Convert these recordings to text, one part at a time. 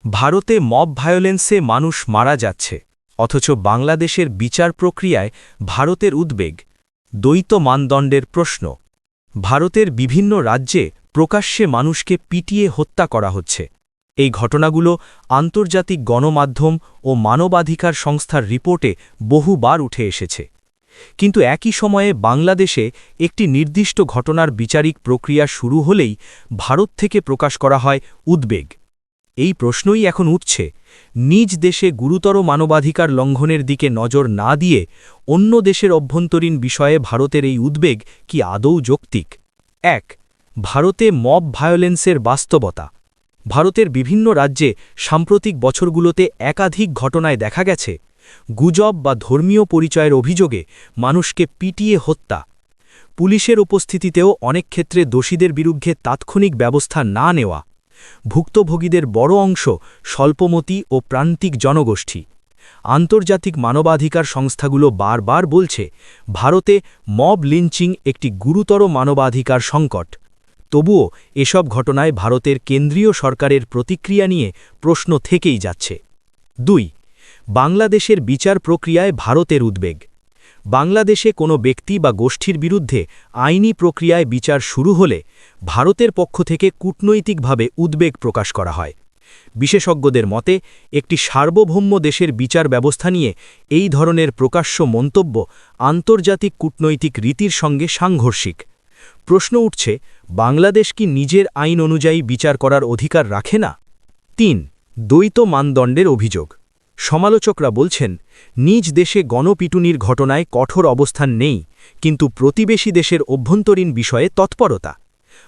ভারতে মব ভায়োলেন্সে মানুষ মারা যাচ্ছে, অথচ বাংলাদেশের বিচার প্রক্রিয়ায় ভারতের উদ্বেগ। দ্বৈত মানদণ্ডের প্রশ্ন। ভারতের বিভিন্ন রাজ্যে প্রকাশ্যে মানুষকে পিটিয়ে হত্যা করা হচ্ছে। এই ঘটনাগুলো আন্তর্জাতিক গণমাধ্যম ও মানবাধিকার সংস্থার রিপোর্টে বহুবার উঠে এসেছে। কিন্তু একই সময়ে বাংলাদেশে একটি নির্দিষ্ট ঘটনার বিচারিক প্রক্রিয়া শুরু হলেই ভারত থেকে প্রকাশ করা হয় উদ্বেগ। এই প্রশ্নই এখন উঠছে, নিজ দেশে গুরুতর মানবাধিকার লঙ্ঘনের দিকে নজর না দিয়ে অন্য দেশের অভ্যন্তরীণ বিষয়ে ভারতের এই উদ্বেগ কি আদৌ যৌক্তিক? ১. ভারতে মব ভায়োলেন্সের বাস্তবতা। ভারতের বিভিন্ন রাজ্যে সাম্প্রতিক বছরগুলোতে একাধিক ঘটনায় দেখা গেছে গুজব বা ধর্মীয় পরিচয়ের অভিযোগে মানুষকে পিটিয়ে হত্যা। পুলিশের উপস্থিতিতেও অনেক ক্ষেত্রে দোষীদের বিরুদ্ধে তাৎক্ষণিক ব্যবস্থা না নেওয়া। ভুক্তভোগীদের বড় অংশ স্বল্পমতি ও প্রান্তিক জনগোষ্ঠী। আন্তর্জাতিক মানবাধিকার সংস্থাগুলো বারবার বলছে ভারতে মব লিঞ্চিং একটি গুরুতর মানবাধিকার সংকট। তবুও এসব ঘটনায় ভারতের কেন্দ্রীয় সরকারের প্রতিক্রিয়া নিয়ে প্রশ্ন থেকেই যাচ্ছে। ২. বাংলাদেশের বিচার প্রক্রিয়ায় ভারতের উদ্বেগ। বাংলাদেশে কোনো ব্যক্তি বা গোষ্ঠীর বিরুদ্ধে আইনি প্রক্রিয়ায় বিচার শুরু হলে ভারতের পক্ষ থেকে কূটনৈতিকভাবে উদ্বেগ প্রকাশ করা হয়। বিশেষজ্ঞদের মতে একটি সার্বভৌম দেশের বিচার ব্যবস্থা নিয়ে এই ধরনের প্রকাশ্য মন্তব্য আন্তর্জাতিক কূটনৈতিক রীতির সঙ্গে সাংঘর্ষিক। প্রশ্ন উঠছে, বাংলাদেশ কি নিজের আইন অনুযায়ী বিচার করার অধিকার রাখে না? ৩. দ্বৈত মানদণ্ডের অভিযোগ। সমালোচকরা বলছেন, নিজ দেশে গণপিটুনির ঘটনায় কঠোর অবস্থান নেই, কিন্তু প্রতিবেশী দেশের অভ্যন্তরীণ বিষয়ে তৎপরতা।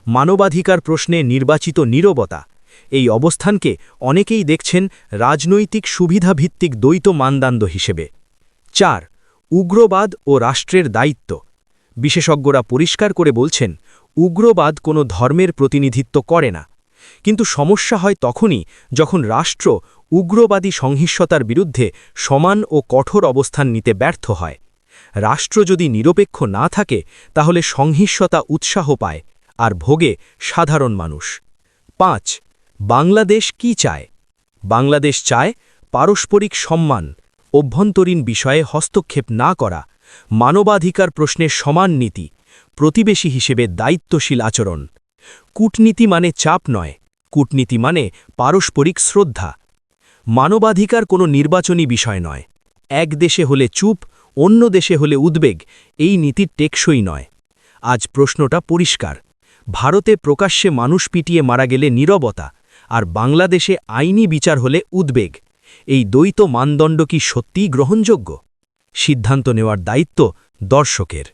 মানবাধিকার প্রশ্নে নির্বাচিত নীরবতা। এই অবস্থানকে অনেকেই দেখছেন রাজনৈতিক সুবিধাভিত্তিক দ্বৈত মানদণ্ড হিসেবে। ৪. উগ্রবাদ ও রাষ্ট্রের দায়িত্ব। বিশেষজ্ঞরা পরিষ্কার করে বলছেন, উগ্রবাদ কোনো ধর্মের প্রতিনিধিত্ব করে না। কিন্তু সমস্যা হয় তখনই যখন রাষ্ট্র উগ্রবাদী সহিংসতার বিরুদ্ধে সমান ও কঠোর অবস্থান নিতে ব্যর্থ হয়। রাষ্ট্র যদি নিরপেক্ষ না থাকে তাহলে সহিংসতা উৎসাহ পায় আর ভোগে সাধারণ মানুষ। ৫. বাংলাদেশ কি চায়? বাংলাদেশ চায় পারস্পরিক সম্মান, অভ্যন্তরীণ বিষয়ে হস্তক্ষেপ না করা, মানবাধিকার প্রশ্নে সমান নীতি, প্রতিবেশী হিসেবে দায়িত্বশীল আচরণ। কূটনীতি মানে চাপ নয়, কূটনীতি মানে পারস্পরিক শ্রদ্ধা। মানবাধিকার কোনো নির্বাচনী বিষয় নয়। এক দেশে হলে চুপ, অন্য দেশে হলে উদ্বেগ, এই নীতির টেকসই নয়। আজ প্রশ্নটা পরিষ্কার, ভারতে প্রকাশ্যে মানুষ পিটিয়ে মারা গেলে নীরবতা, আর বাংলাদেশে আইনি বিচার হলে উদ্বেগ। এই দ্বৈত মানদণ্ড কি সত্যিই গ্রহণযোগ্য? সিদ্ধান্ত নেওয়ার দায়িত্ব দর্শকের।